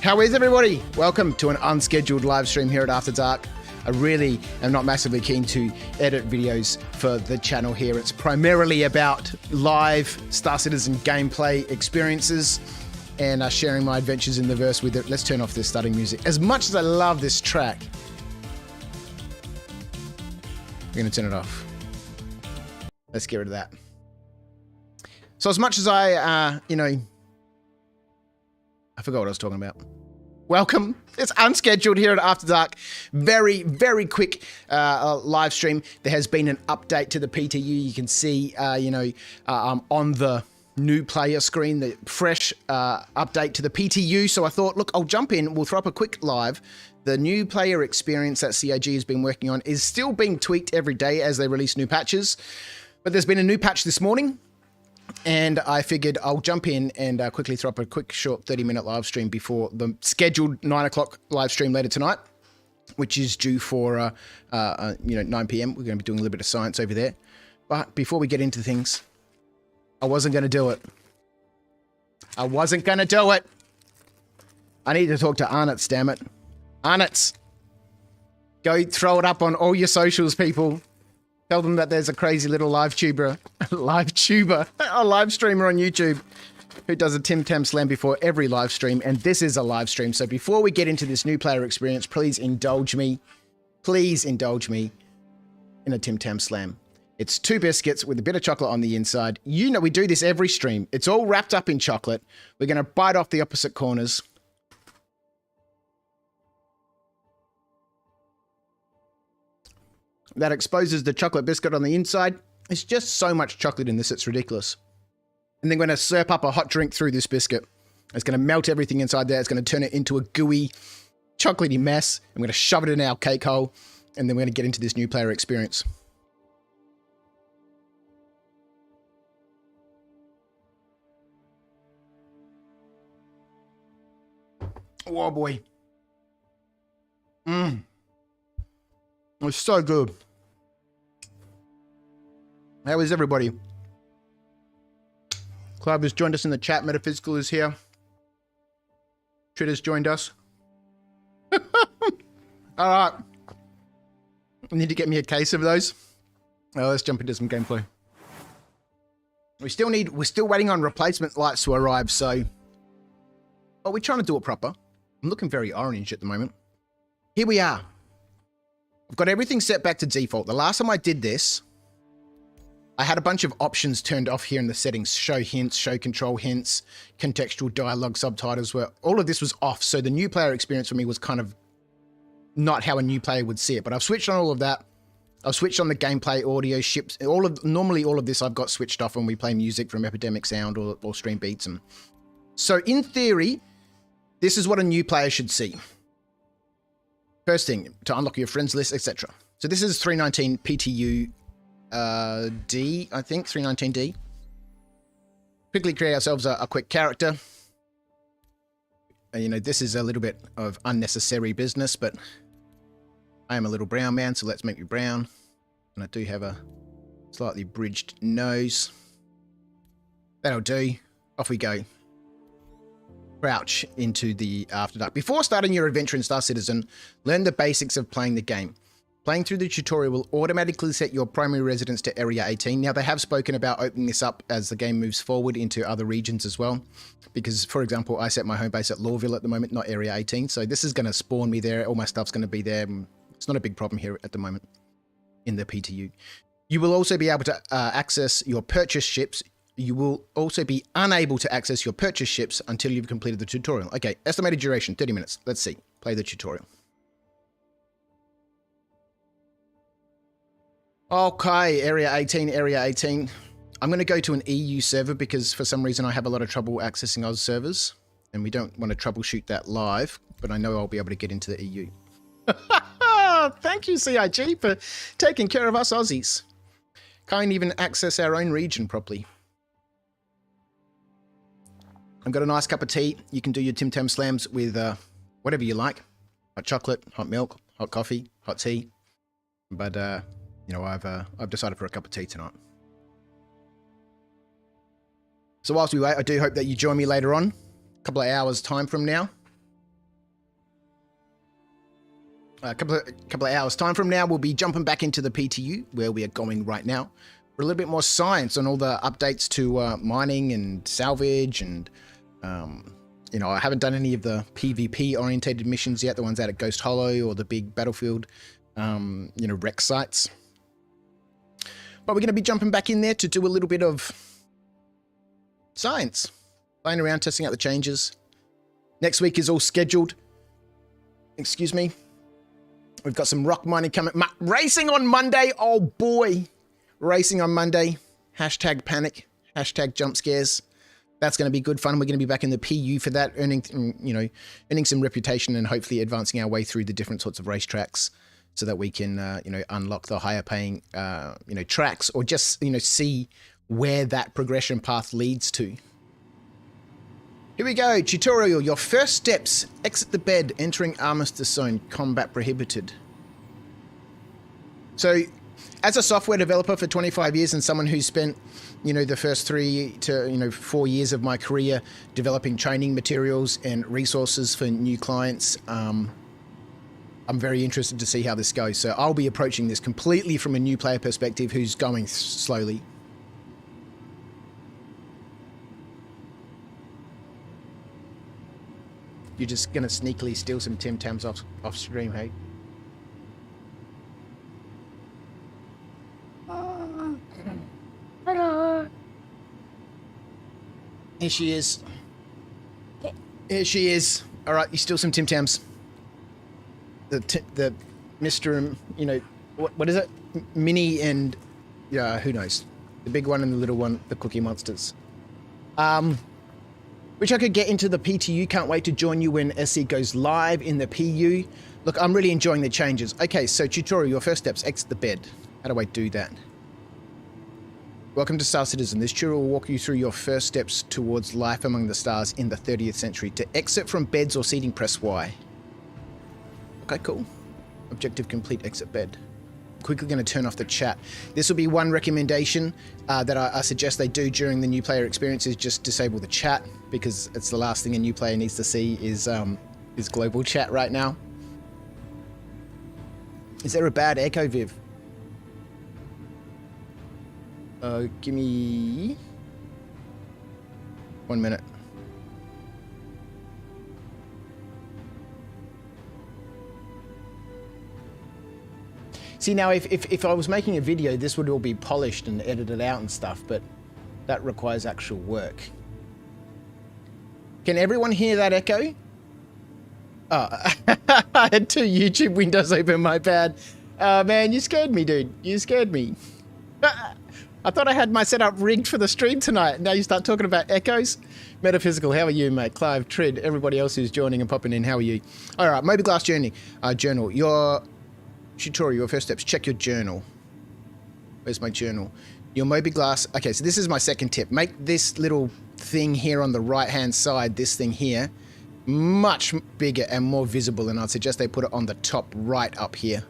How is everybody? Welcome to an unscheduled live stream here at After Dark. I really am not massively keen to edit videos for the channel here. It's primarily about live Star Citizen gameplay experiences and sharing my adventures in the verse with it. Let's turn off this starting music. As much as I love this track, we're going to turn it off. Let's get rid of that. So as much as I forgot what I was talking about. Welcome. It's unscheduled here at After Dark. Very, very quick live stream. There has been an update to the PTU. You can see, on the new player screen, the fresh update to the PTU. So I thought, look, I'll jump in. We'll throw up a quick live. The new player experience that CIG has been working on is still being tweaked every day as they release new patches. But there's been a new patch this morning. And I figured I'll jump in and quickly throw up a quick short 30-minute live stream before the scheduled 9 o'clock live stream later tonight, which is due for 9 p.m. We're going to be doing a little bit of science over there. But before we get into things, I wasn't going to do it. I need to talk to Arnitz, damn it. Arnitz, go throw it up on all your socials, people. Tell them that there's a crazy little live streamer on YouTube who does a Tim Tam Slam before every live stream, and this is a live stream. So before we get into this new player experience, please indulge me. Please indulge me in a Tim Tam Slam. It's 2 biscuits with a bit of chocolate on the inside. You know we do this every stream. It's all wrapped up in chocolate. We're going to bite off the opposite corners. That exposes the chocolate biscuit on the inside. It's just so much chocolate in this, it's ridiculous. And then we're going to slurp up a hot drink through this biscuit. It's going to melt everything inside there. It's going to turn it into a gooey, chocolatey mess. I'm going to shove it in our cake hole. And then we're going to get into this new player experience. Oh boy. It's so good. How is everybody? Clive has joined us in the chat. Metaphysical is here. Tritter's joined us. All right. I need to get me a case of those. Oh, let's jump into some gameplay. We're still waiting on replacement lights to arrive, so... Oh, we're trying to do it proper. I'm looking very orange at the moment. Here we are. I've got everything set back to default. The last time I did this, I had a bunch of options turned off here in the settings. Show hints, show control hints, contextual dialogue, subtitles, where all of this was off. So the new player experience for me was kind of not how a new player would see it. But I've switched on all of that. I've switched on the gameplay, audio, ships. Normally all of this I've got switched off when we play music from Epidemic Sound or Stream Beats. And so in theory, this is what a new player should see. First thing, to unlock your friends list, etc. So this is 319 PTU D, I think, 319D. Quickly create ourselves a quick character. This is a little bit of unnecessary business, but I am a little brown man, so let's make me brown. And I do have a slightly bridged nose. That'll do. Off we go. Crouch into the After Dark. Before starting your adventure in Star Citizen, learn the basics of playing the game. Playing through the tutorial will automatically set your primary residence to Area 18. Now, they have spoken about opening this up as the game moves forward into other regions as well. Because, for example, I set my home base at Lawville at the moment, not Area 18. So this is going to spawn me there. All my stuff's going to be there. It's not a big problem here at the moment in the PTU. You will also be able to access your purchase ships. You will also be unable to access your purchase ships until you've completed the tutorial. Okay, estimated duration, 30 minutes. Let's see. Play the tutorial. Okay, Area 18, Area 18. I'm going to go to an EU server because for some reason I have a lot of trouble accessing Oz servers. And we don't want to troubleshoot that live, but I know I'll be able to get into the EU. Thank you, CIG, for taking care of us Aussies. Can't even access our own region properly. I've got a nice cup of tea. You can do your Tim Tam Slams with whatever you like. Hot chocolate, hot milk, hot coffee, hot tea. But, I've decided for a cup of tea tonight. So whilst we wait, I do hope that you join me later on. couple of hours time from now. A couple of hours time from now, we'll be jumping back into the PTU where we are going right now for a little bit more science on all the updates to mining and salvage. And, you know, I haven't done any of the PvP orientated missions yet, the ones out at Ghost Hollow or the big battlefield, you know, wreck sites. But we're going to be jumping back in there to do a little bit of science, playing around, testing out the changes. Next week is all scheduled. Excuse me. We've got some rock mining coming. Racing on Monday. Oh boy. Racing on Monday. Hashtag panic. Hashtag jump scares. That's going to be good fun. We're going to be back in the PU for that, earning some reputation and hopefully advancing our way through the different sorts of racetracks so that we can, unlock the higher paying, tracks or just, see where that progression path leads to. Here we go. Tutorial. Your first steps. Exit the bed. Entering Armistice Zone. Combat prohibited. So, as a software developer for 25 years and someone who's spent, the first 3 to 4 years of my career developing training materials and resources for new clients, I'm very interested to see how this goes. So I'll be approaching this completely from a new player perspective who's going slowly. You're just going to sneakily steal some Tim Tams off stream, hey? Hello. Here she is. Here she is. All right, you steal some Tim Tams. The Mr. What is it? Mini and who knows? The big one and the little one, the Cookie Monsters. Which I could get into the PTU. Can't wait to join you when SE goes live in the PU. Look, I'm really enjoying the changes. Okay, so tutorial, your first steps, exit the bed. How do I do that? Welcome to Star Citizen. This tutorial will walk you through your first steps towards life among the stars in the 30th century. To exit from beds or seating, press Y. Okay, cool. Objective complete, exit bed. Quickly going to turn off the chat. This will be one recommendation that I suggest they do during the new player experience is just disable the chat, because it's the last thing a new player needs to see is global chat right now. Is there a bad echo, Viv? Give me 1 minute. See, now, if I was making a video, this would all be polished and edited out and stuff, but that requires actual work. Can everyone hear that echo? Oh, I had 2 YouTube windows open, my bad. Oh, man, you scared me, dude. You scared me. I thought I had my setup rigged for the stream tonight. Now you start talking about echoes. Metaphysical, how are you, mate? Clive, Trid, everybody else who's joining and popping in, how are you? All right, Moby Glass Journey. Journal. Your tutorial, your first steps, check your journal. Where's my journal? Your Moby Glass. Okay, so this is my second tip. Make this little thing here on the right-hand side, this thing here, much bigger and more visible, and I'd suggest they put it on the top right up here,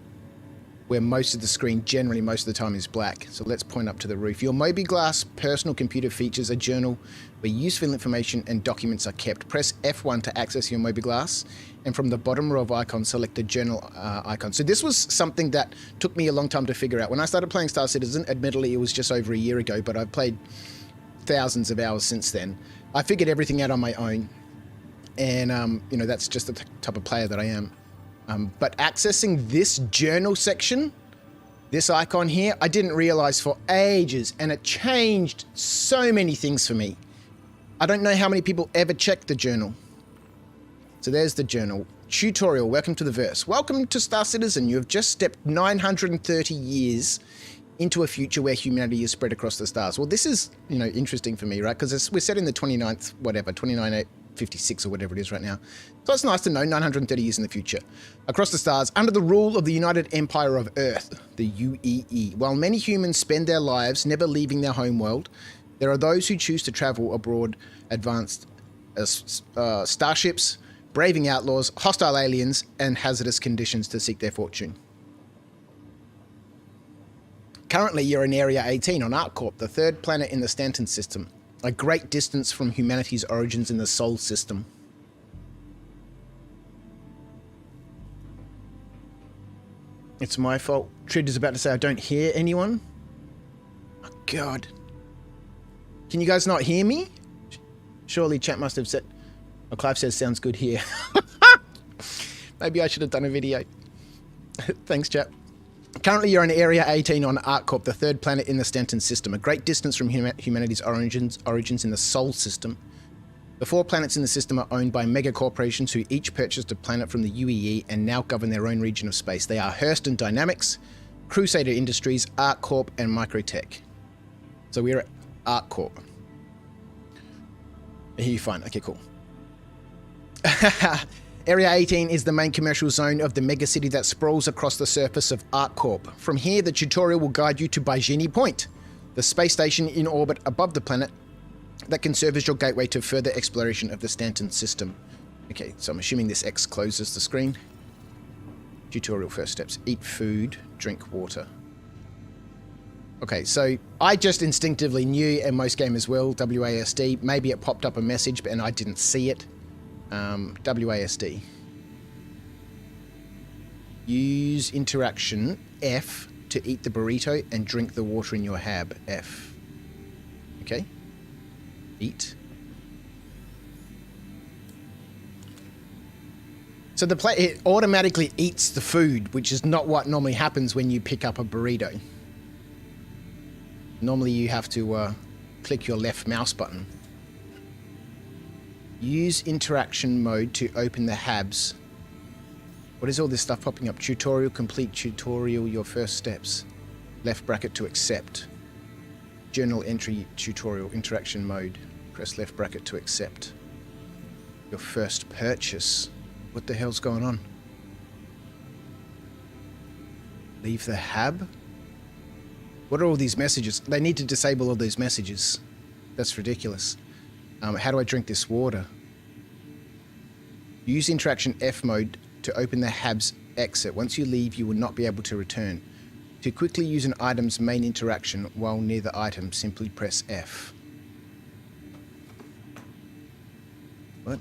where most of the screen, generally most of the time, is black. So let's point up to the roof. Your Moby Glass personal computer features a journal where useful information and documents are kept. Press F1 to access your Moby Glass, and from the bottom row of icons, select the journal icon. So this was something that took me a long time to figure out. When I started playing Star Citizen, admittedly it was just over a year ago, but I've played thousands of hours since then. I figured everything out on my own, and that's just the type of player that I am. But accessing this journal section, this icon here, I didn't realize for ages, and it changed so many things for me. I don't know how many people ever check the journal. So there's the journal. Tutorial, welcome to the verse. Welcome to Star Citizen. You have just stepped 930 years into a future where humanity is spread across the stars. Well, this is, interesting for me, right? Because we're set in the 2956 or whatever it is right now. So it's nice to know 930 years in the future. Across the stars, under the rule of the United Empire of Earth, the UEE. While many humans spend their lives never leaving their homeworld, there are those who choose to travel abroad, advanced starships, braving outlaws, hostile aliens, and hazardous conditions to seek their fortune. Currently, you're in Area 18 on ArcCorp, the third planet in the Stanton system, a great distance from humanity's origins in the Sol system. It's my fault. Trid is about to say I don't hear anyone. Oh, God. Can you guys not hear me? Surely chat must have said... Oh, Clive says sounds good here. Maybe I should have done a video. Thanks, chat. Currently, you're on Area 18 on ArcCorp, the third planet in the Stanton system, a great distance from humanity's origins in the Sol system. The 4 planets in the system are owned by mega corporations who each purchased a planet from the UEE and now govern their own region of space. They are Hearst and Dynamics, Crusader Industries, ArcCorp, and Microtech. So we're at ArcCorp. I hear you fine. Okay, cool. Area 18 is the main commercial zone of the megacity that sprawls across the surface of ArcCorp. From here, the tutorial will guide you to Baijini Point, the space station in orbit above the planet that can serve as your gateway to further exploration of the Stanton system. Okay, so I'm assuming this X closes the screen. Tutorial first steps. Eat food, drink water. Okay, so I just instinctively knew, and most gamers will, WASD. Maybe it popped up a message, and I didn't see it. WASD. Use interaction F to eat the burrito and drink the water in your hab. F. Okay. Eat. So it automatically eats the food, which is not what normally happens when you pick up a burrito. Normally you have to click your left mouse button. Use interaction mode to open the habs. What is all this stuff popping up? Tutorial, complete tutorial, your first steps. Left bracket to accept. Journal entry tutorial, interaction mode. Press left bracket to accept. Your first purchase. What the hell's going on? Leave the hab? What are all these messages? They need to disable all these messages. That's ridiculous. How do I drink this water? Use interaction F mode to open the hab's exit. Once you leave, you will not be able to return. To quickly use an item's main interaction while near the item, simply press F. What?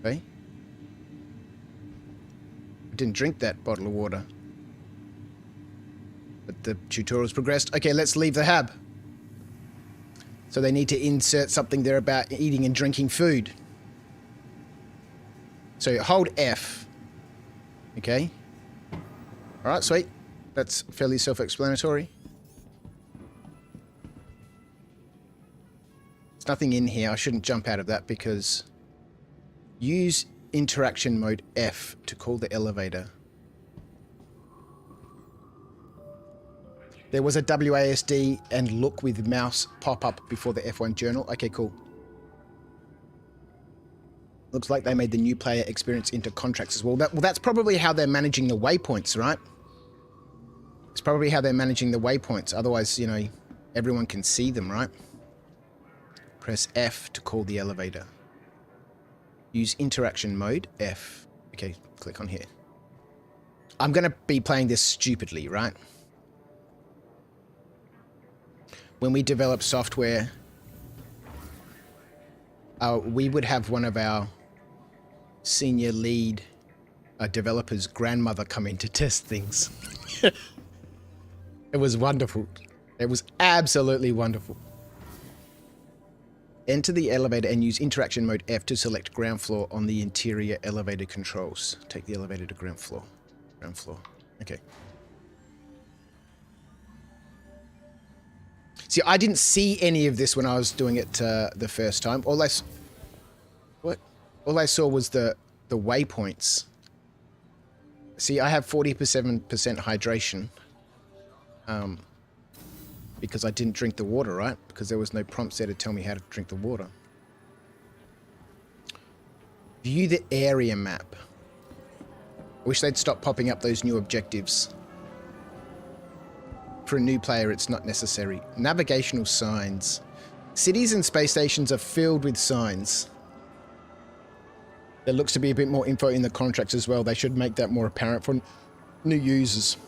Okay. I didn't drink that bottle of water. But the tutorial's progressed. Okay, let's leave the hab. So they need to insert something there about eating and drinking food. So hold F. Okay. Alright, sweet. That's fairly self-explanatory. There's nothing in here. I shouldn't jump out of that because... Use interaction mode F to call the elevator. There was a WASD and look with mouse pop up before the F1 journal. Okay, cool. Looks like they made the new player experience into contracts as well. That's probably how they're managing the waypoints, right? It's probably how they're managing the waypoints. Otherwise, you know, everyone can see them, right? Press F to call the elevator. Use interaction mode, F. Okay, click on here. I'm going to be playing this stupidly, right? When we develop software, we would have one of our senior lead developers' grandmother come in to test things. It was wonderful. It was absolutely wonderful. Enter the elevator and use interaction mode F to select ground floor on the interior elevator controls. Take the elevator to ground floor. Ground floor. Okay. See, I didn't see any of this when I was doing it the first time. All I saw was the waypoints. See, I have 47% hydration. Because I didn't drink the water, right? Because there was no prompts there to tell me how to drink the water. View the area map. I wish they'd stop popping up those new objectives. For a new player, it's not necessary. Navigational signs. Cities and space stations are filled with signs. There looks to be a bit more info in the contracts as well. They should make that more apparent for new users.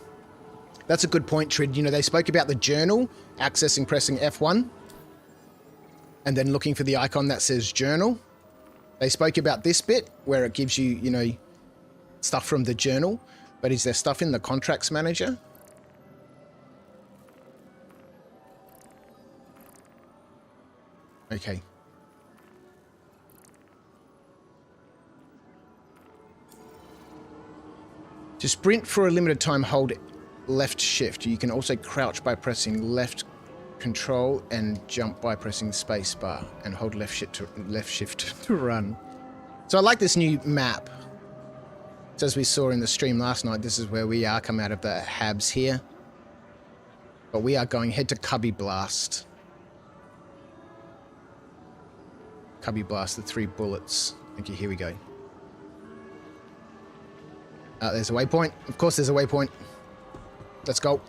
That's a good point, Trid. You know, they spoke about the journal, accessing pressing F1, and then looking for the icon that says journal. They spoke about this bit where it gives you, you know, stuff from the journal, but is there stuff in the contracts manager? Okay. To sprint for a limited time, hold left shift. You can also crouch by pressing left control and jump by pressing space bar and hold left shift to run. So I like this new map. So as we saw in the stream last night, this is where we are, come out of the Habs here. But we are going head to Cubby Blast. Cubby Blast, the 3 bullets. Okay, here we go. There's a waypoint. Of course there's a waypoint. Let's go.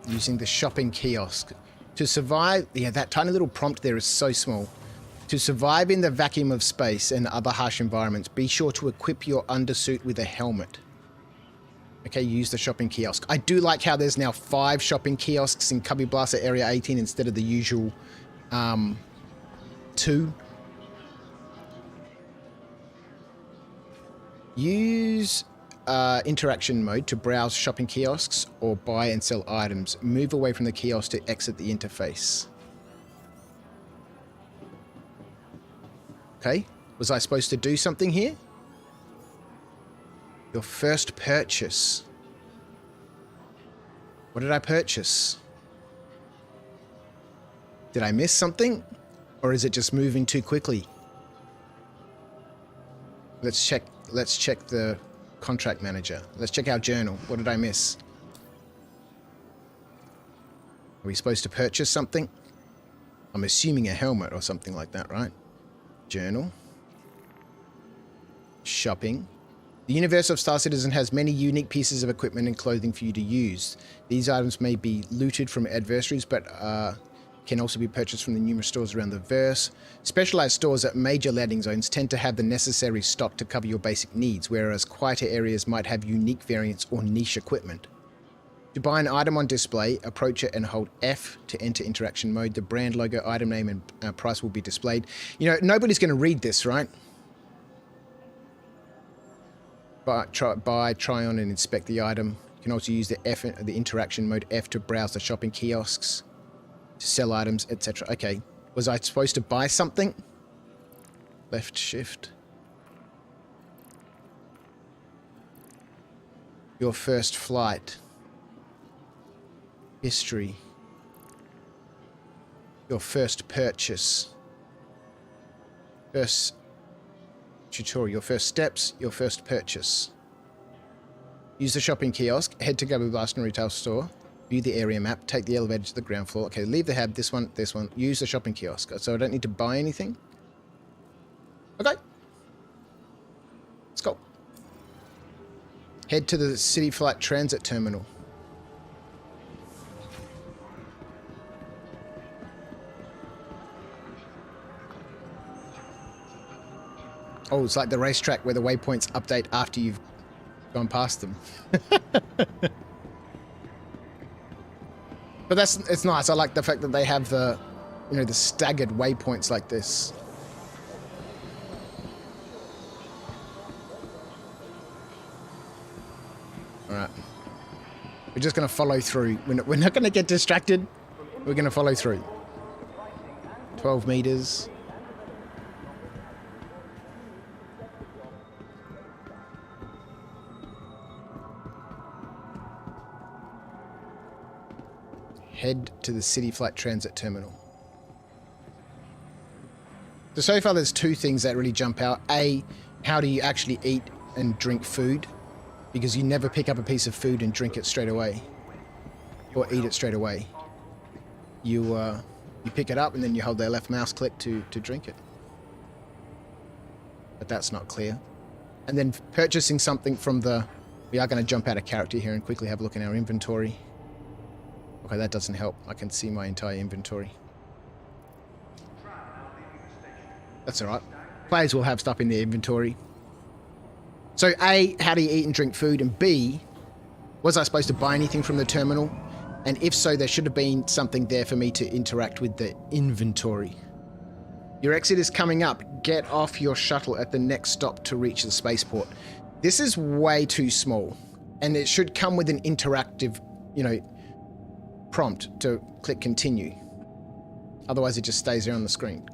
Using the shopping kiosk. To survive... Yeah, that tiny little prompt there is so small. To survive in the vacuum of space and other harsh environments, be sure to equip your undersuit with a helmet. Okay, use the shopping kiosk. I do like how there's now 5 shopping kiosks in Cubby Blast at Area 18 instead of the usual 2. Use interaction mode to browse shopping kiosks or buy and sell items. Move away from the kiosk to exit the interface. Okay, was I supposed to do something here? Your first purchase. What did I purchase? Did I miss something? Or is it just moving too quickly? Let's check the contract manager. Let's check our journal. What did I miss? Are we supposed to purchase something? I'm assuming a helmet or something like that, right? Journal. Shopping. The universe of Star Citizen has many unique pieces of equipment and clothing for you to use. These items may be looted from adversaries, but can also be purchased from the numerous stores around the verse. Specialized stores at major landing zones tend to have the necessary stock to cover your basic needs, whereas quieter areas might have unique variants or niche equipment. To buy an item on display, approach it and hold F to enter interaction mode. The brand logo, item name, and price will be displayed. You know, nobody's going to read this, right? But try on and inspect the item. You can also use the interaction mode F to browse the shopping kiosks, to sell items, etc. Okay, was I supposed to buy something? Left shift. Your first flight. History. Your first purchase. First tutorial. Your first steps. Your first purchase. Use the shopping kiosk. Head to Cubby Blast and Retail Store. View the area map. Take the elevator to the ground floor. Okay, leave the hab. This one. This one. Use the shopping kiosk. So I don't need to buy anything. Okay. Let's go. Head to the City Flight Transit Terminal. Oh, it's like the racetrack where the waypoints update after you've gone past them. But it's nice. I like the fact that they have the, you know, the staggered waypoints like this. All right. We're just going to follow through. We're not going to get distracted. We're going to follow through. 12 meters. Head to the City Flight Transit Terminal. So far there's 2 things that really jump out. A, how do you actually eat and drink food? Because you never pick up a piece of food and drink it straight away. Or eat it straight away. You pick it up and then you hold the left mouse click to drink it. But that's not clear. And then purchasing something from the... We are going to jump out of character here and quickly have a look in our inventory. Okay, that doesn't help. I can see my entire inventory. That's alright. Players will have stuff in their inventory. So A, how do you eat and drink food? And B, was I supposed to buy anything from the terminal? And if so, there should have been something there for me to interact with the inventory. Your exit is coming up. Get off your shuttle at the next stop to reach the spaceport. This is way too small. And it should come with an interactive, prompt to click continue. Otherwise, it just stays there on the screen.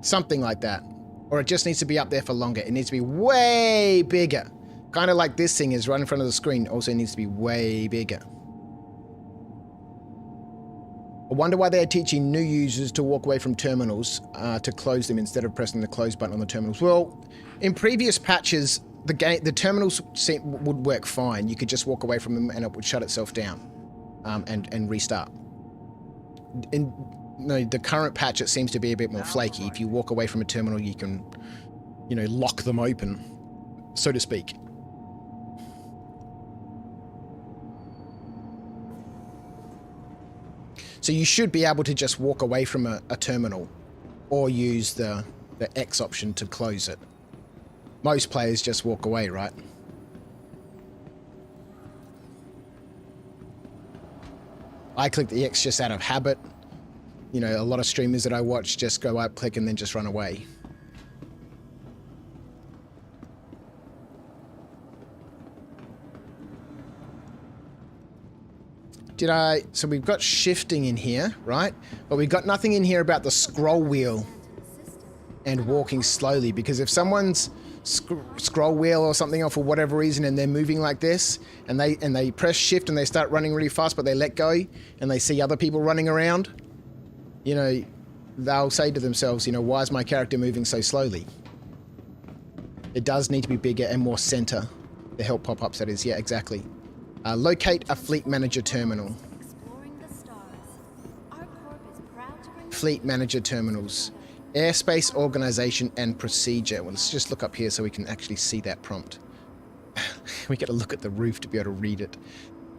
Something like that. Or it just needs to be up there for longer. It needs to be way bigger. Kind of like this thing is right in front of the screen. Also needs to be way bigger. I wonder why they are teaching new users to walk away from terminals to close them instead of pressing the close button on the terminals. Well, in previous patches, the terminals would work fine. You could just walk away from them and it would shut itself down and restart. In the current patch, it seems to be a bit more flaky. If you walk away from a terminal, you can, lock them open, so to speak. So you should be able to just walk away from a terminal or use the X option to close it. Most players just walk away, right? I click the X just out of habit. A lot of streamers that I watch just go up, click, and then just run away. So we've got shifting in here, right? But we've got nothing in here about the scroll wheel and walking slowly, because if someone's scroll wheel or something, or for whatever reason, and they're moving like this, and they press shift and they start running really fast, but they let go and they see other people running around, they'll say to themselves, why is my character moving so slowly? It does need to be bigger and more center. The help pop-ups, that is. Yeah, exactly. Locate a fleet manager terminal. Fleet manager terminals. Airspace organization and procedure. Well, let's just look up here so we can actually see that prompt. We got to look at the roof to be able to read it.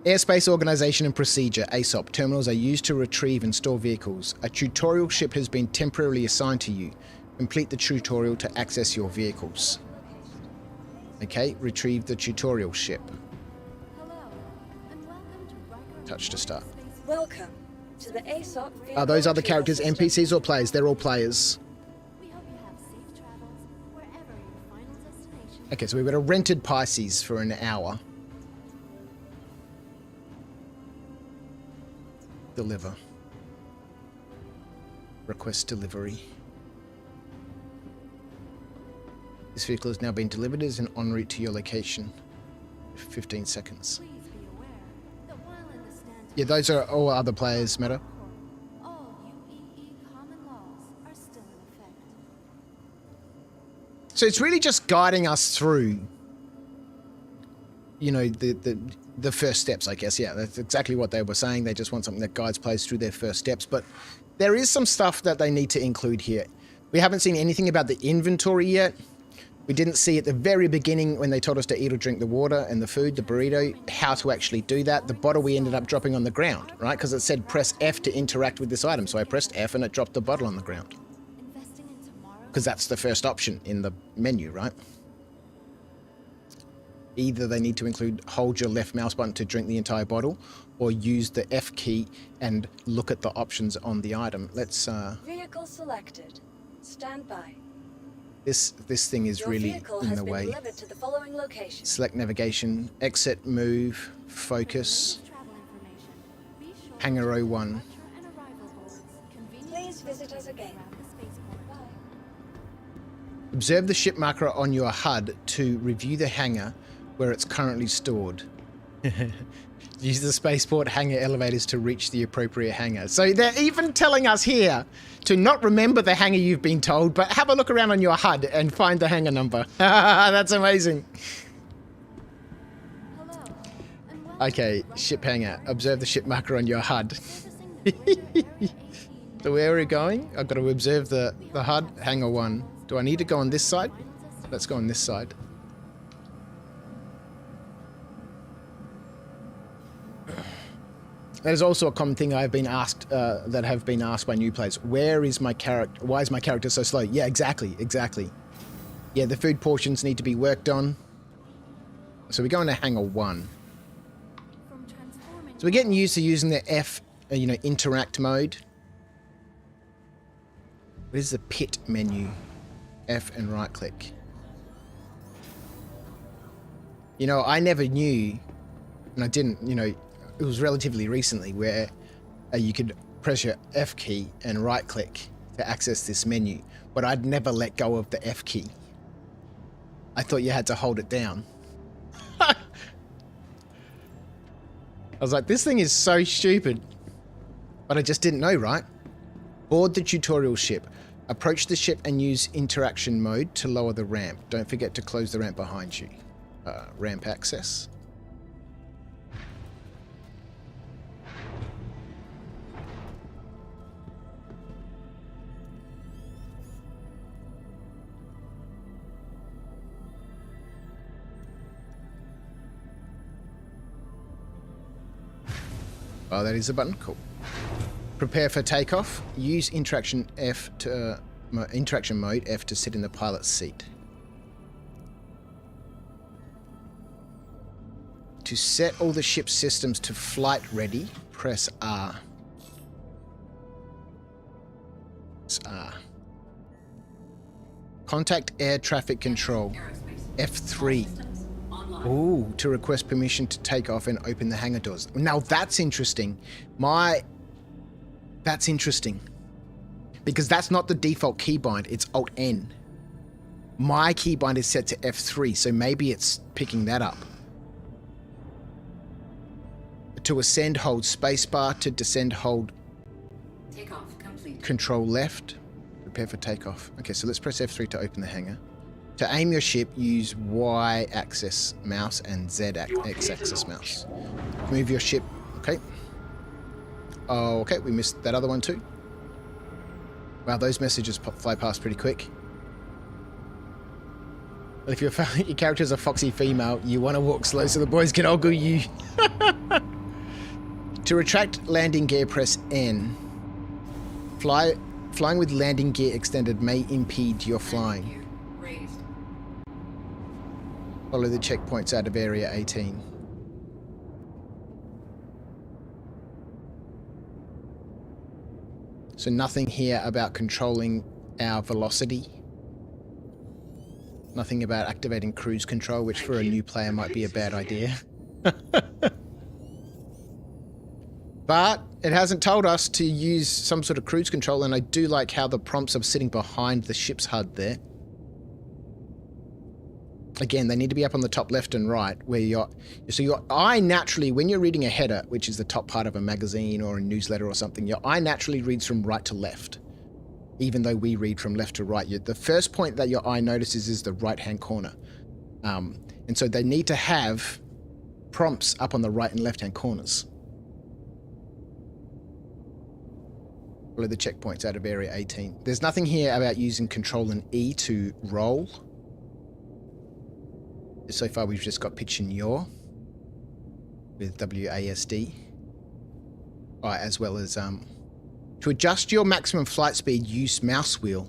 Airspace organization and procedure, ASOP. Terminals are used to retrieve and store vehicles. A tutorial ship has been temporarily assigned to you. Complete the tutorial to access your vehicles. Okay, retrieve the tutorial ship. Touch to start. Welcome to the ASOP. Are those other characters NPCs or players? They're all players. Okay, so we've got a rented Pisces for an hour. Deliver. Request delivery. This vehicle has now been delivered as and en route to your location. 15 seconds. Yeah, those are all other players, Meta. All UEE common laws are still in effect. So it's really just guiding us through, the first steps, I guess. Yeah, that's exactly what they were saying. They just want something that guides players through their first steps. But there is some stuff that they need to include here. We haven't seen anything about the inventory yet. We didn't see at the very beginning when they told us to eat or drink the water and the food, the burrito, how to actually do that. The bottle we ended up dropping on the ground, right? Because it said press F to interact with this item. So I pressed F and it dropped the bottle on the ground. Because that's the first option in the menu, right? Either they need to include hold your left mouse button to drink the entire bottle, or use the F key and look at the options on the item. Let's Vehicle selected. Stand by. This thing is really in the way. To the following location. Select navigation, exit, move, focus. Hangar 01. Please visit us again. Observe the ship marker on your HUD to review the hangar where it's currently stored. Use the spaceport hangar elevators to reach the appropriate hangar. So they're even telling us here to not remember the hangar you've been told, but have a look around on your HUD and find the hangar number. That's amazing. Okay, ship hangar. Observe the ship marker on your HUD. So where are we going? I've got to observe the HUD, hangar 1. Do I need to go on this side? Let's go on this side. That is also a common thing I've been asked, that have been asked by new players. Where is my character? Why is my character so slow? Yeah, exactly. Yeah, the food portions need to be worked on. So we go into hangar 1. So we're getting used to using the F, interact mode. What is the pit menu? F and right click. I never knew, and I didn't, it was relatively recently where you could press your F key and right click to access this menu, but I'd never let go of the F key. I thought you had to hold it down. I was like, this thing is so stupid. But I just didn't know, right? Board the tutorial ship. Approach the ship and use interaction mode to lower the ramp. Don't forget to close the ramp behind you. Ramp access. Oh, that is a button. Cool. Prepare for takeoff. Use interaction mode F to sit in the pilot's seat. To set all the ship's systems to flight ready, press R. Press R. Contact air traffic control. F3. Ooh, to request permission to take off and open the hangar doors. Now that's interesting. That's interesting. Because that's not the default keybind, it's Alt-N. My keybind is set to F3, so maybe it's picking that up. To ascend, hold spacebar. To descend, hold Takeoff complete. Control left. Prepare for takeoff. Okay, so let's press F3 to open the hangar. To aim your ship, use Y-axis mouse and Z-axis mouse. Move your ship. Okay. Oh, okay, we missed that other one too. Wow, those messages fly past pretty quick. Well, if your character is a foxy female, you want to walk slow so the boys can ogle you. To retract landing gear, press N. Flying with landing gear extended may impede your flying. Follow the checkpoints out of Area 18. So nothing here about controlling our velocity. Nothing about activating cruise control, which for a new player might be a bad idea. But it hasn't told us to use some sort of cruise control, and I do like how the prompts are sitting behind the ship's HUD there. Again, they need to be up on the top left and right, where your eye naturally, when you're reading a header, which is the top part of a magazine or a newsletter or something, your eye naturally reads from right to left, even though we read from left to right. The first point that your eye notices is the right-hand corner. And so they need to have prompts up on the right and left-hand corners. Follow the checkpoints out of Area 18. There's nothing here about using Control and E to roll. So far we've just got pitch and yaw with WASD. As well as to adjust your maximum flight speed, use mouse wheel.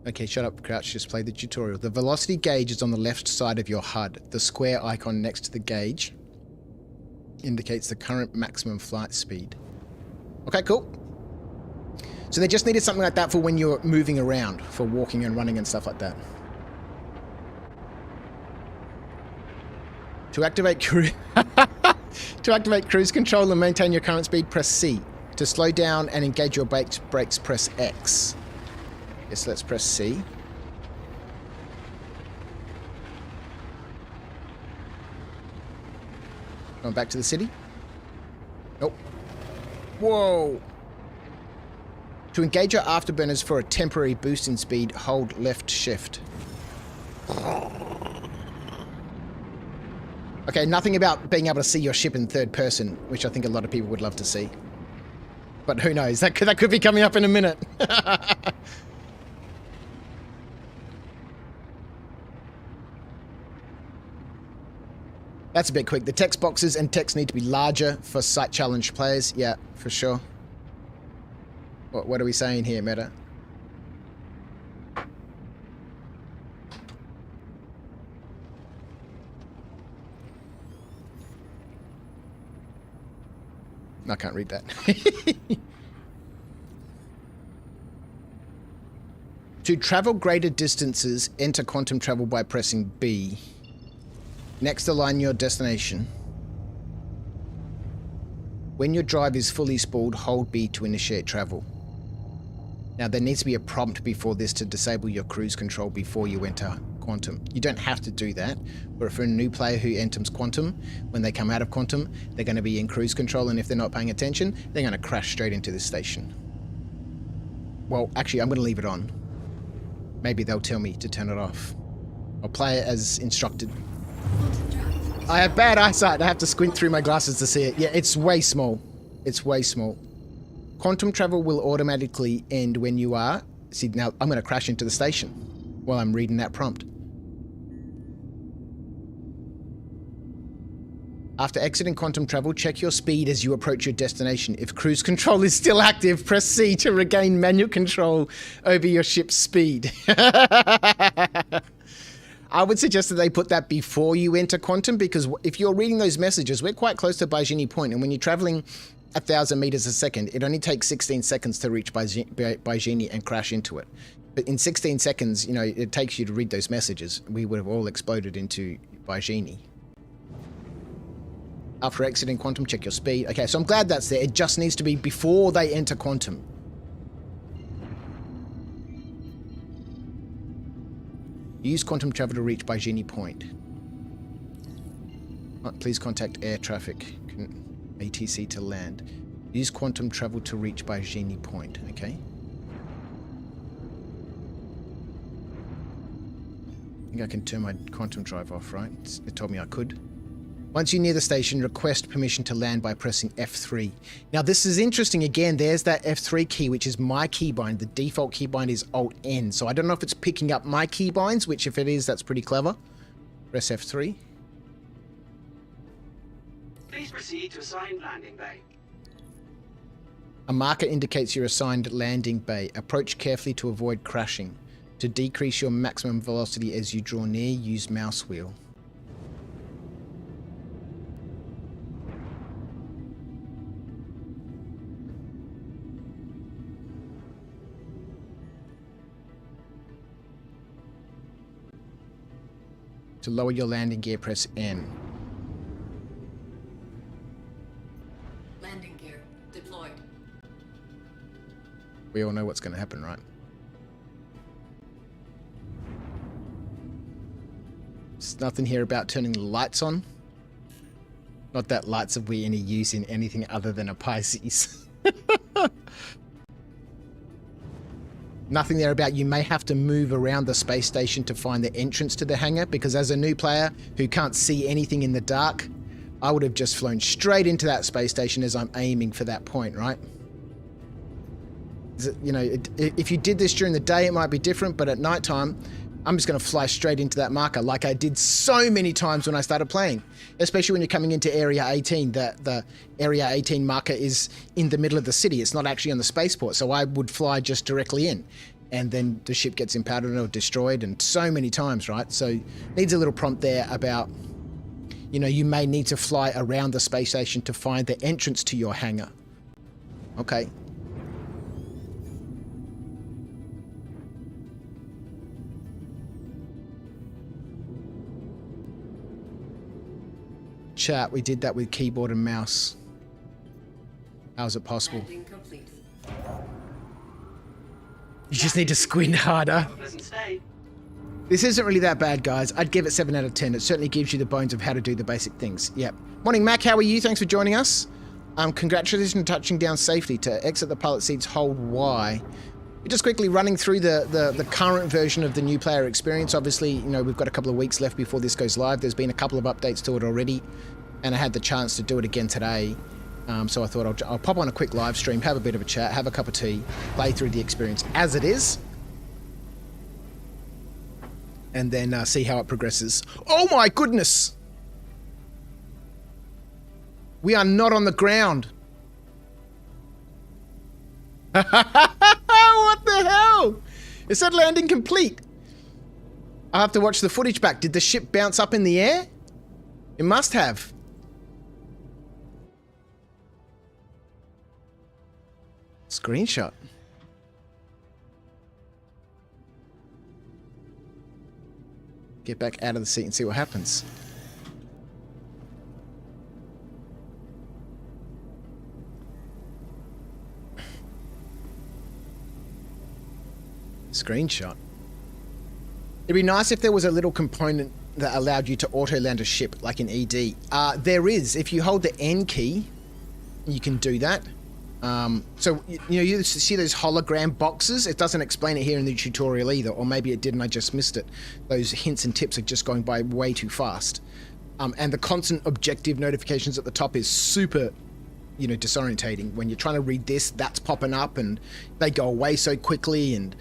Okay, shut up, Crouch, just play the tutorial. The velocity gauge is on the left side of your HUD. The square icon next to the gauge indicates the current maximum flight speed. Okay, cool. So they just needed something like that for when you're moving around, for walking and running and stuff like that. To activate cruise control and maintain your current speed, press C. To slow down and engage your brakes, press X. Yes, let's press C. Going back to the city? Nope. Whoa! To engage your afterburners for a temporary boost in speed, hold left shift. Okay, nothing about being able to see your ship in third person, which I think a lot of people would love to see. But who knows? That could be coming up in a minute. That's a bit quick. The text boxes and text need to be larger for sight challenge players. Yeah, for sure. What are we saying here, Meta? I can't read that. To travel greater distances, enter quantum travel by pressing B. Next, align your destination. When your drive is fully spooled, hold B to initiate travel. Now, there needs to be a prompt before this to disable your cruise control before you enter quantum. You don't have to do that, but for a new player who enters quantum, when they come out of quantum, they're going to be in cruise control, and if they're not paying attention, they're going to crash straight into this station. Well, actually, I'm going to leave it on. Maybe they'll tell me to turn it off. I'll play it as instructed. I have bad eyesight. I have to squint through my glasses to see it. Yeah, it's way small. It's way small. Quantum travel will automatically end when you are... See, now I'm going to crash into the station while I'm reading that prompt. After exiting quantum travel, check your speed as you approach your destination. If cruise control is still active, press C to regain manual control over your ship's speed. I would suggest that they put that before you enter quantum, because if you're reading those messages, we're quite close to Baijini Point, and when you're traveling 1,000 meters a second, it only takes 16 seconds to reach Baijini and crash into it. But in 16 seconds, you know, it takes you to read those messages. We would have all exploded into Baijini. After exiting quantum, check your speed. Okay, so I'm glad that's there. It just needs to be before they enter quantum. Use quantum travel to reach Baijini Point. Please contact air traffic ATC to land. Use quantum travel to reach Baijini Point. Okay. I think I can turn my quantum drive off, right? It told me I could. Once you're near the station, request permission to land by pressing F3. Now this is interesting again, there's that F3 key, which is my keybind. The default keybind is Alt-N, so I don't know if it's picking up my keybinds, which if it is, that's pretty clever. Press F3. Please proceed to assigned landing bay. A marker indicates your assigned landing bay. Approach carefully to avoid crashing. To decrease your maximum velocity as you draw near, use mouse wheel. To lower your landing gear, press N. Landing gear deployed. We all know what's going to happen, right? There's nothing here about turning the lights on. Not that lights will be any use in anything other than a Pisces. Nothing there about you may have to move around the space station to find the entrance to the hangar, because as a new player who can't see anything in the dark, I would have just flown straight into that space station as I'm aiming for that point, right? You know, if you did this during the day, it might be different, but at nighttime, I'm just going to fly straight into that marker like I did so many times when I started playing, especially when you're coming into Area 18. The Area 18 marker is in the middle of the city. It's not actually on the spaceport, so I would fly just directly in, and then the ship gets impounded or destroyed, and so many times, right? So needs a little prompt there about, you know, you may need to fly around the space station to find the entrance to your hangar. Okay. Chat, we did that with keyboard and mouse. How is it possible? Landing complete. You just need to squint harder. Pleasant stay. This isn't really that bad, guys. I'd give it 7 out of 10. It certainly gives you the bones of how to do the basic things. Yep. Morning, Mac. How are you? Thanks for joining us. Congratulations on touching down safely. To exit the pilot seats, hold Y. Just quickly running through the current version of the new player experience. Obviously, you know, we've got a couple of weeks left before this goes live. There's been a couple of updates to it already, and I had the chance to do it again today. So I thought I'll pop on a quick live stream, have a bit of a chat, have a cup of tea, play through the experience as it is, and then see how it progresses. Oh my goodness! We are not on the ground. What the hell? It said landing complete. I'll have to watch the footage back. Did the ship bounce up in the air? It must have. Screenshot. Get back out of the seat and see what happens. Screenshot. It'd be nice if there was a little component that allowed you to auto-land a ship like in ED. There is. If you hold the N key, you can do that. So, you see those hologram boxes? It doesn't explain it here in the tutorial either, or maybe it did and I just missed it. Those hints and tips are just going by way too fast. And the constant objective notifications at the top is super, disorientating. When you're trying to read this, that's popping up and they go away so quickly. And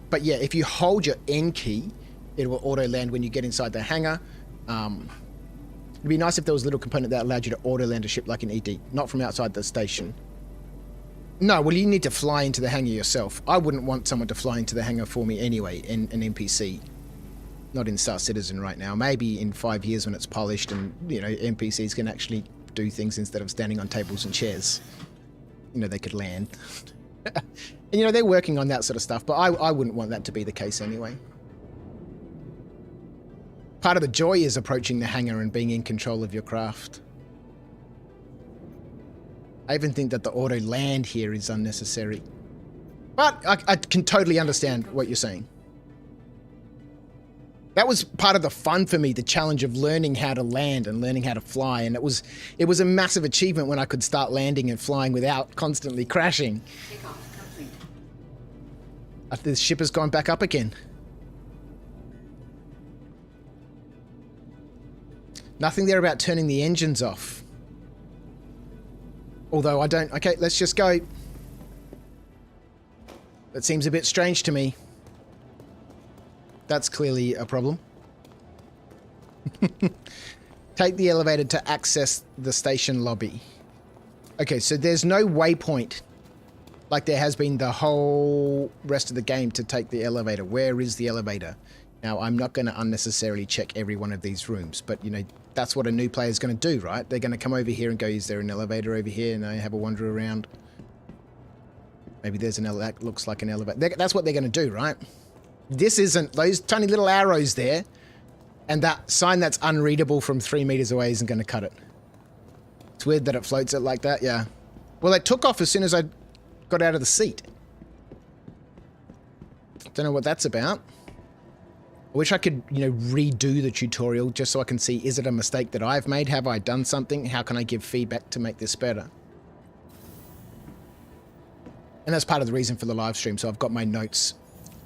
but yeah, if you hold your N key, it will auto-land when you get inside the hangar. It'd be nice if there was a little component that allowed you to auto-land a ship like an ED, not from outside the station. No, well, you need to fly into the hangar yourself. I wouldn't want someone to fly into the hangar for me anyway, in an NPC. Not in Star Citizen right now. Maybe in 5 years when it's polished and, NPCs can actually do things instead of standing on tables and chairs. They could land. And, they're working on that sort of stuff, but I wouldn't want that to be the case anyway. Part of the joy is approaching the hangar and being in control of your craft. I even think that the auto land here is unnecessary. But I can totally understand what you're saying. That was part of the fun for me, the challenge of learning how to land and learning how to fly. And it was a massive achievement when I could start landing and flying without constantly crashing. Takeoff complete. The ship has gone back up again. Nothing there about turning the engines off. Although I don't... Okay, let's just go. That seems a bit strange to me. That's clearly a problem. Take the elevator to access the station lobby. Okay, so there's no waypoint like there has been the whole rest of the game to take the elevator. Where is the elevator? Now, I'm not going to unnecessarily check every one of these rooms, but, that's what a new player is going to do, right? They're going to come over here and go, is there an elevator over here? And I have a wander around. Maybe there's an elevator that looks like an elevator. That's what they're going to do, right? This isn't... Those tiny little arrows there and that sign that's unreadable from 3 meters away isn't going to cut it. It's weird that it floats it like that, yeah. Well, it took off as soon as I got out of the seat. Don't know what that's about. I wish I could, redo the tutorial just so I can see, is it a mistake that I've made? Have I done something? How can I give feedback to make this better? And that's part of the reason for the live stream. So I've got my notes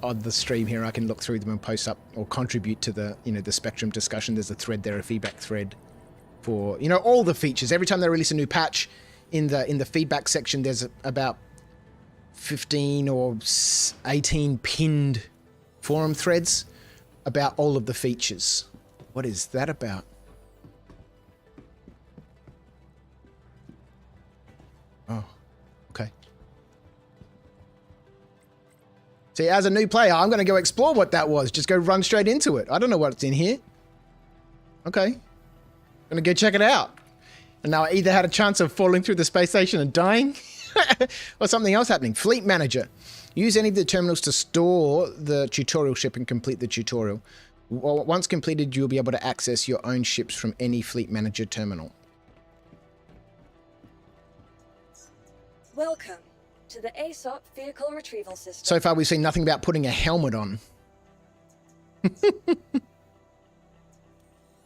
on the stream here. I can look through them and post up or contribute to the, the Spectrum discussion. There's a thread there, a feedback thread for, all the features. Every time they release a new patch in the feedback section, there's about 15 or 18 pinned forum threads about all of the features. What is that about? Oh, okay. See, as a new player, I'm going to go explore what that was. Just go run straight into it. I don't know what's in here. Okay. Going to go check it out. And now I either had a chance of falling through the space station and dying or something else happening. Fleet Manager. Use any of the terminals to store the tutorial ship and complete the tutorial. Once completed, you'll be able to access your own ships from any Fleet Manager terminal. Welcome to the ASOP Vehicle Retrieval System. So far, we've seen nothing about putting a helmet on.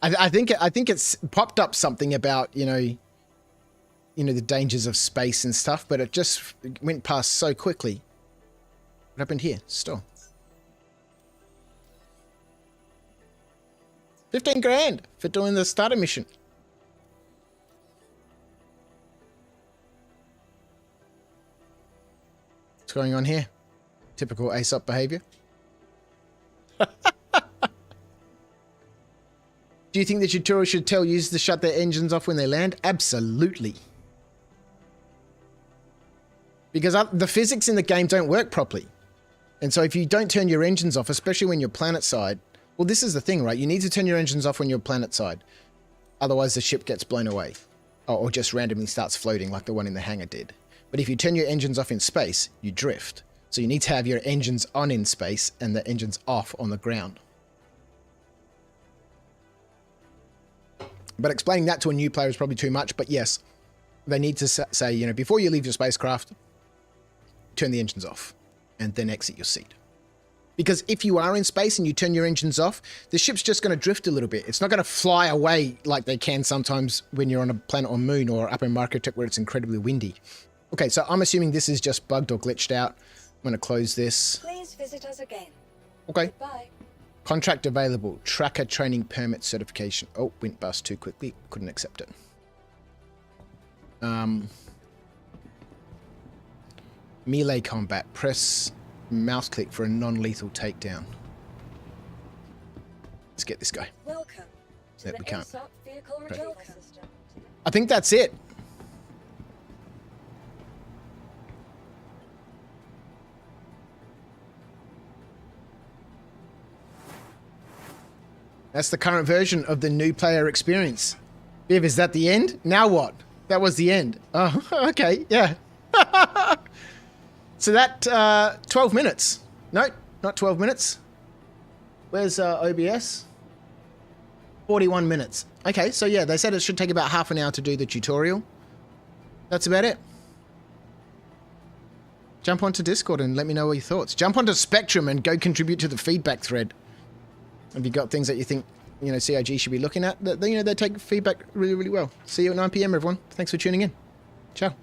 I think it's popped up something about, the dangers of space and stuff, but it just went past so quickly. What happened here? Store. 15 grand for doing the starter mission. What's going on here? Typical ASOP behavior. Do you think the tutorial should tell users to shut their engines off when they land? Absolutely. Because the physics in the game don't work properly. And so if you don't turn your engines off, especially when you're planet side, well, this is the thing, right? You need to turn your engines off when you're planet side. Otherwise, the ship gets blown away. or just randomly starts floating like the one in the hangar did. But if you turn your engines off in space, you drift. So you need to have your engines on in space and the engines off on the ground. But explaining that to a new player is probably too much. But yes, they need to say, you know, before you leave your spacecraft, turn the engines off and then exit your seat. Because if you are in space and you turn your engines off, the ship's just going to drift a little bit. It's not going to fly away like they can sometimes when you're on a planet or moon or up in Microtech where it's incredibly windy. Okay, so I'm assuming this is just bugged or glitched out. I'm going to close this. Please visit us again. Okay. Goodbye. Contract available. Tracker training permit certification. Oh, went bust too quickly. Couldn't accept it. Melee combat. Press mouse click for a non-lethal takedown. Let's get this guy. Welcome to Nope, the we can't. ASOP vehicle retrieval system. I think that's it. That's the current version of the new player experience. Viv, is that the end? Now what? That was the end. Oh, okay, yeah. So that, 12 minutes. No, not 12 minutes. Where's OBS? 41 minutes. Okay, so yeah, they said it should take about half an hour to do the tutorial. That's about it. Jump onto Discord and let me know what your thoughts. Jump onto Spectrum and go contribute to the feedback thread. Have you got things that you think, you know, CIG should be looking at? That, you know, they take feedback really, really well. See you at 9 PM, everyone. Thanks for tuning in. Ciao.